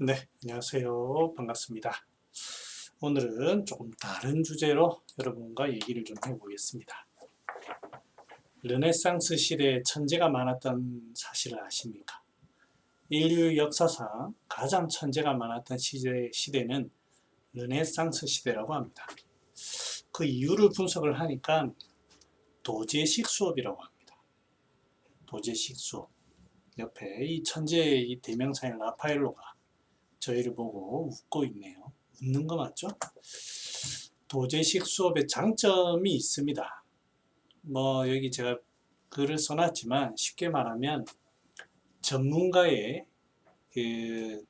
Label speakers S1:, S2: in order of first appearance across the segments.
S1: 네, 안녕하세요. 반갑습니다. 오늘은 조금 다른 주제로 여러분과 얘기를 좀 해보겠습니다. 르네상스 시대에 천재가 많았던 사실을 아십니까? 인류 역사상 가장 천재가 많았던 시대는 르네상스 시대라고 합니다. 그 이유를 분석을 하니까 도제식 수업이라고 합니다. 도제식 수업. 옆에 이 천재의 이 대명사인 라파엘로가 저희를 보고 웃고 있네요. 웃는 거 맞죠? 도제식 수업의 장점이 있습니다. 여기 제가 글을 써놨지만 쉽게 말하면 전문가의 그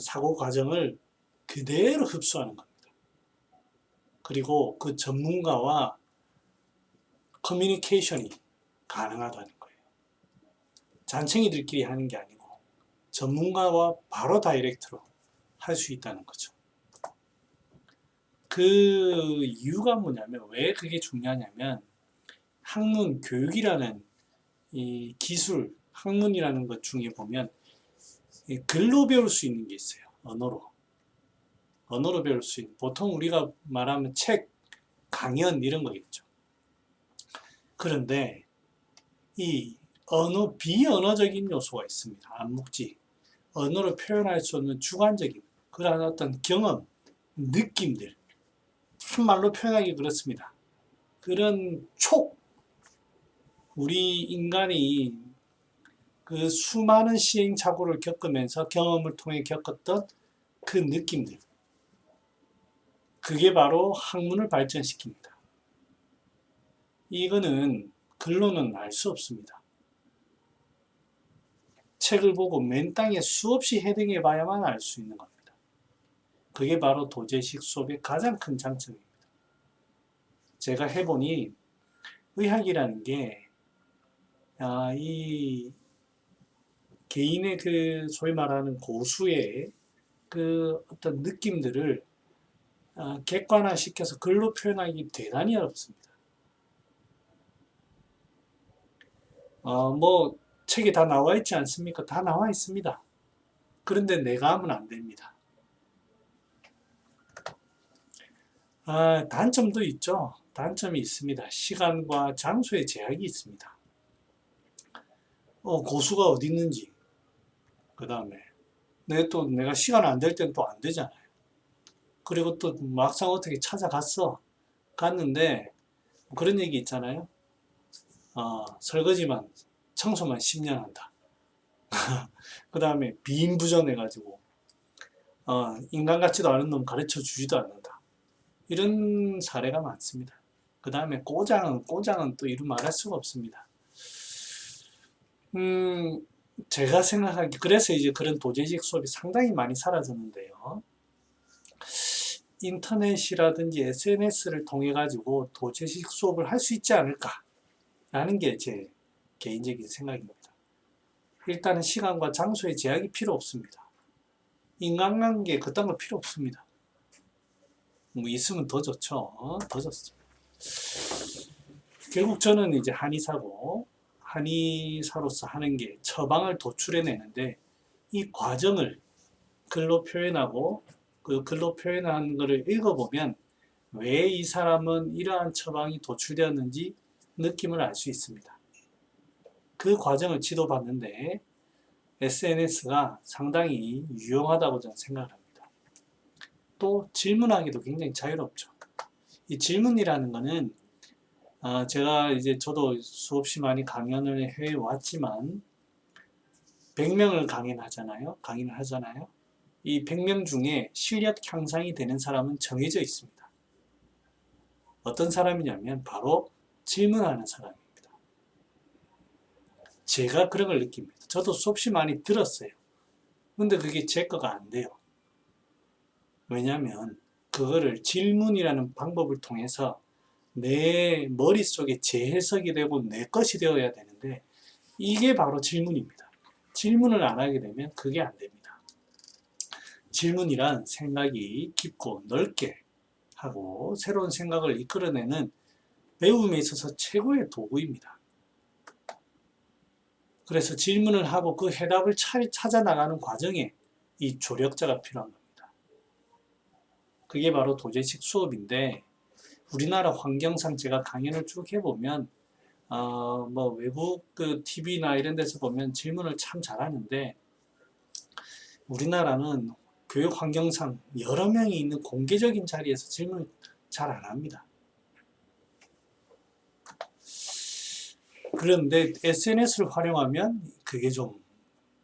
S1: 사고 과정을 그대로 흡수하는 겁니다. 그리고 그 전문가와 커뮤니케이션이 가능하다는 거예요. 잔챙이들끼리 하는 게 아니고 전문가와 바로 다이렉트로 할 수 있다는 거죠. 그 이유가 뭐냐면, 왜 그게 중요하냐면, 학문, 교육이라는 이 기술, 학문이라는 것 중에 보면 글로 배울 수 있는 게 있어요. 언어로 배울 수 있는, 보통 우리가 말하면 책, 강연 이런 거겠죠. 그런데 이 비언어적인 요소가 있습니다. 암묵지. 언어로 표현할 수 없는 주관적인 그러한 어떤 경험, 느낌들, 한말로 표현하기 그렇습니다. 그런 우리 인간이 그 수많은 시행착오를 겪으면서 경험을 통해 겪었던 그 느낌들, 그게 바로 학문을 발전시킵니다. 이거는 글로는 알 수 없습니다. 책을 보고 맨 땅에 수없이 헤딩해 봐야만 알 수 있는 겁니다. 그게 바로 도제식 수업의 가장 큰 장점입니다. 제가 해보니 의학이라는 게 이 개인의 그 소위 말하는 고수의 그 어떤 느낌들을 객관화시켜서 글로 표현하기 대단히 어렵습니다. 책에 다 나와 있지 않습니까? 다 나와 있습니다. 그런데 내가 하면 안 됩니다. 단점도 있죠. 단점이 있습니다. 시간과 장소의 제약이 있습니다. 고수가 어디 있는지, 그 다음에 내가 시간 안 될 땐 또 안 되잖아요. 그리고 또 막상 어떻게 갔는데 그런 얘기 있잖아요. 설거지만 청소만 10년 한다. 그 다음에 비인부전해가지고 인간 같지도 않은 놈 가르쳐 주지도 않는다. 이런 사례가 많습니다. 그 다음에 꼬장은 또 이루 말할 수가 없습니다. 제가 생각하기, 그래서 이제 그런 도제식 수업이 상당히 많이 사라졌는데요. 인터넷이라든지 SNS를 통해 가지고 도제식 수업을 할 수 있지 않을까라는 게 제 개인적인 생각입니다. 일단은 시간과 장소의 제약이 필요 없습니다. 인간관계 그딴 거 필요 없습니다. 있으면 더 좋죠. 더 좋습니다. 결국 저는 이제 한의사로서 하는 게 처방을 도출해내는데, 이 과정을 글로 표현하고 그 글로 표현한 것을 읽어보면 왜 이 사람은 이러한 처방이 도출되었는지 느낌을 알 수 있습니다. 그 과정을 지도받는데 SNS가 상당히 유용하다고 저는 생각을 합니다. 또 질문하기도 굉장히 자유롭죠. 이 질문이라는 거는 저도 수없이 많이 강연을 해왔지만 100명을 강의를 하잖아요. 이 100명 중에 실력 향상이 되는 사람은 정해져 있습니다. 어떤 사람이냐면 바로 질문하는 사람입니다. 제가 그런 걸 느낍니다. 저도 수없이 많이 들었어요. 근데 그게 제 거가 안 돼요. 왜냐하면 그거를 질문이라는 방법을 통해서 내 머릿속에 재해석이 되고 내 것이 되어야 되는데, 이게 바로 질문입니다. 질문을 안 하게 되면 그게 안 됩니다. 질문이란 생각이 깊고 넓게 하고 새로운 생각을 이끌어내는 배움에 있어서 최고의 도구입니다. 그래서 질문을 하고 그 해답을 찾아 나가는 과정에 이 조력자가 필요한 겁니다. 그게 바로 도제식 수업인데 우리나라 환경상 제가 강연을 쭉 해보면 뭐 외국 그 TV나 이런 데서 보면 질문을 참 잘하는데 우리나라는 교육 환경상 여러 명이 있는 공개적인 자리에서 질문을 잘 안 합니다. 그런데 SNS를 활용하면 그게 좀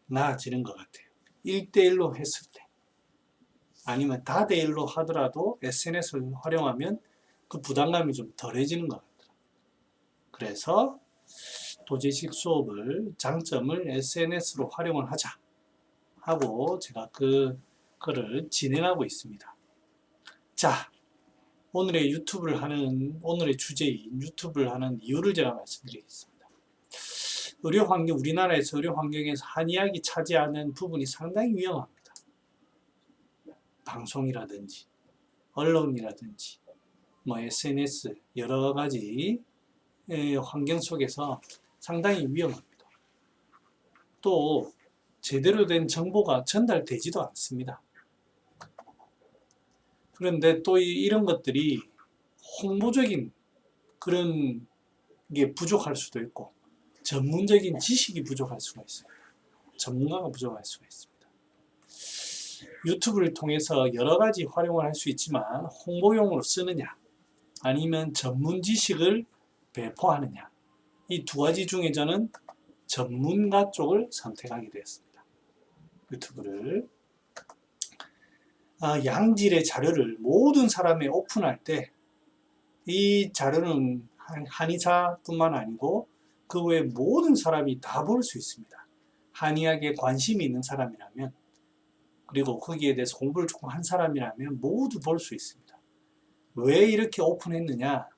S1: 나아지는 것 같아요. 1대1로 했을 때 아니면 다대1로 하더라도 SNS를 활용하면 그 부담감이 좀 덜해지는 것 같아요. 그래서 도제식 수업을 장점을 SNS로 활용을 하자 하고 제가 그거를 진행하고 있습니다. 자, 오늘의 주제인 유튜브를 하는 이유를 제가 말씀드리겠습니다. 우리나라에서 의료 환경에서 한의학이 차지하는 부분이 상당히 위험합니다. 방송이라든지 언론이라든지 뭐 SNS 여러 가지 환경 속에서 상당히 위험합니다. 또 제대로 된 정보가 전달되지도 않습니다. 그런데 또 이런 것들이 홍보적인 그런 게 부족할 수도 있고 전문적인 지식이 부족할 수가 있습니다. 전문가가 부족할 수가 있습니다. 유튜브를 통해서 여러 가지 활용을 할 수 있지만 홍보용으로 쓰느냐 아니면 전문 지식을 배포하느냐 이 두 가지 중에 저는 전문가 쪽을 선택하게 되었습니다. 유튜브를 양질의 자료를 모든 사람에 오픈할 때 이 자료는 한의사뿐만 아니고 그 외에 모든 사람이 다 볼 수 있습니다. 한의학에 관심이 있는 사람이라면 그리고 거기에 대해서 공부를 조금 한 사람이라면 모두 볼 수 있습니다. 왜 이렇게 오픈했느냐?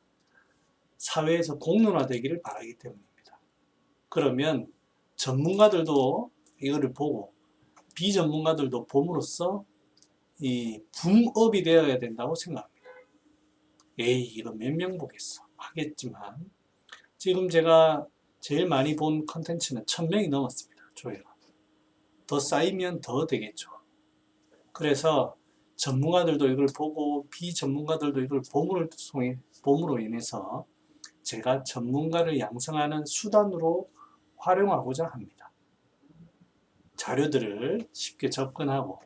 S1: 사회에서 공론화되기를 바라기 때문입니다. 그러면 전문가들도 이거를 보고 비전문가들도 봄으로써 이 붕업이 되어야 된다고 생각합니다. 에이 이거 몇 명 보겠어 하겠지만 지금 제가 제일 많이 본 컨텐츠는 1000명이 넘었습니다. 조회가. 더 쌓이면 더 되겠죠. 그래서 전문가들도 이걸 보고 비전문가들도 이걸 봄으로 인해서 제가 전문가를 양성하는 수단으로 활용하고자 합니다. 자료들을 쉽게 접근하고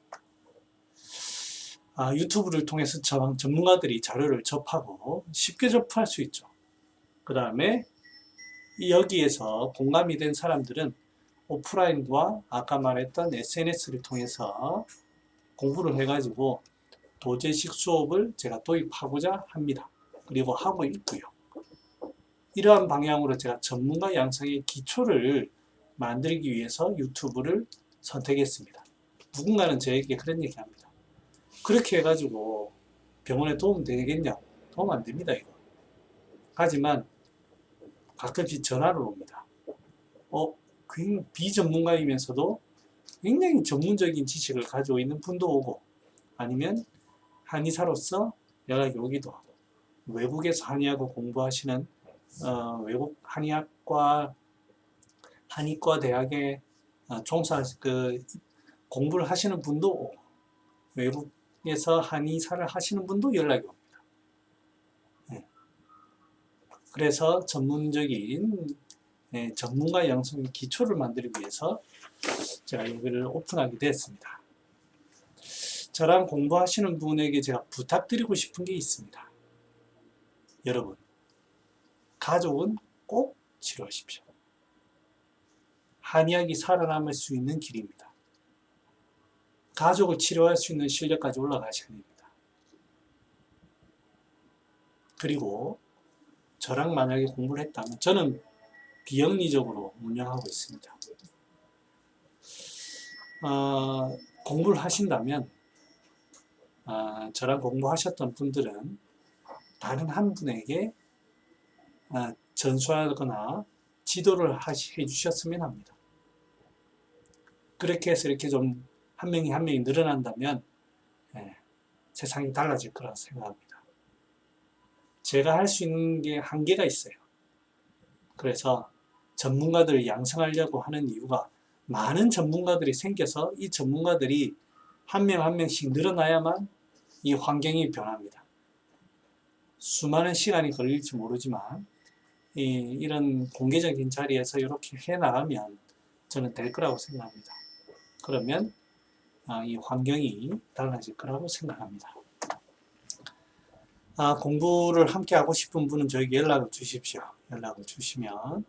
S1: 유튜브를 통해서 전문가들이 자료를 접하고 쉽게 접할 수 있죠. 그 다음에 여기에서 공감이 된 사람들은 오프라인과 아까 말했던 SNS를 통해서 공부를 해가지고 도제식 수업을 제가 도입하고자 합니다. 그리고 하고 있고요. 이러한 방향으로 제가 전문가 양성의 기초를 만들기 위해서 유튜브를 선택했습니다. 누군가는 저에게 그런 얘기합니다. 그렇게 해가지고 병원에 도움 되겠냐고. 도움 안 됩니다, 이거. 하지만 가끔씩 전화를 옵니다. 굉장히 비전문가이면서도 굉장히 전문적인 지식을 가지고 있는 분도 오고 아니면 한의사로서 연락이 오기도 하고 외국에서 한의학을 공부하시는 외국 한의학과 대학에 공부를 하시는 분도 오고 외국에서 한의사를 하시는 분도 연락이 옵니다. 네. 그래서 전문적인 전문가 양성의 기초를 만들기 위해서 제가 이거를 오픈하게 됐습니다. 저랑 공부하시는 분에게 제가 부탁드리고 싶은 게 있습니다. 여러분, 가족은 꼭 치료하십시오. 한의학이 살아남을 수 있는 길입니다. 가족을 치료할 수 있는 실력까지 올라가셔야 됩니다. 그리고 저랑 만약에 공부를 했다면 저는 비영리적으로 운영하고 있습니다. 공부를 하신다면 저랑 공부하셨던 분들은 다른 한 분에게 전수하거나 지도를 해주셨으면 합니다. 그렇게 해서 이렇게 좀 한 명이 늘어난다면 세상이 달라질 거라고 생각합니다. 제가 할 수 있는 게 한계가 있어요. 그래서 전문가들을 양성하려고 하는 이유가 많은 전문가들이 생겨서 이 전문가들이 한 명 한 명씩 늘어나야만 이 환경이 변합니다. 수많은 시간이 걸릴지 모르지만 이런 공개적인 자리에서 이렇게 해나가면 저는 될 거라고 생각합니다. 그러면 이 환경이 달라질 거라고 생각합니다. 공부를 함께 하고 싶은 분은 저에게 연락을 주십시오. 연락을 주시면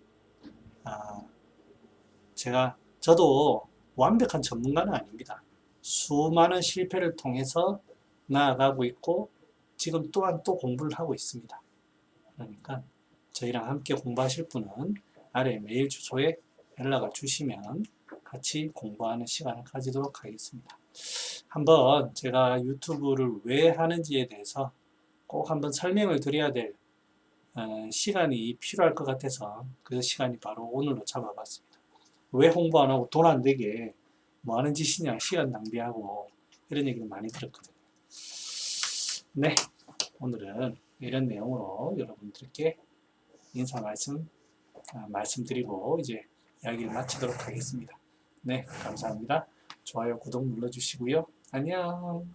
S1: 저도 완벽한 전문가는 아닙니다. 수많은 실패를 통해서 나아가고 있고 지금 또한 또 공부를 하고 있습니다. 그러니까 저희랑 함께 공부하실 분은 아래 메일 주소에 연락을 주시면 같이 공부하는 시간을 가지도록 하겠습니다. 한번 제가 유튜브를 왜 하는지에 대해서 꼭 한번 설명을 드려야 될 시간이 필요할 것 같아서 그 시간이 바로 오늘로 잡아봤습니다. 왜 홍보 안 하고 돈 안 되게 뭐 하는 짓이냐, 시간 낭비하고 이런 얘기를 많이 들었거든요. 네, 오늘은 이런 내용으로 여러분들께 인사 말씀드리고 이제 이야기를 마치도록 하겠습니다. 네, 감사합니다. 좋아요, 구독 눌러주시고요. 안녕.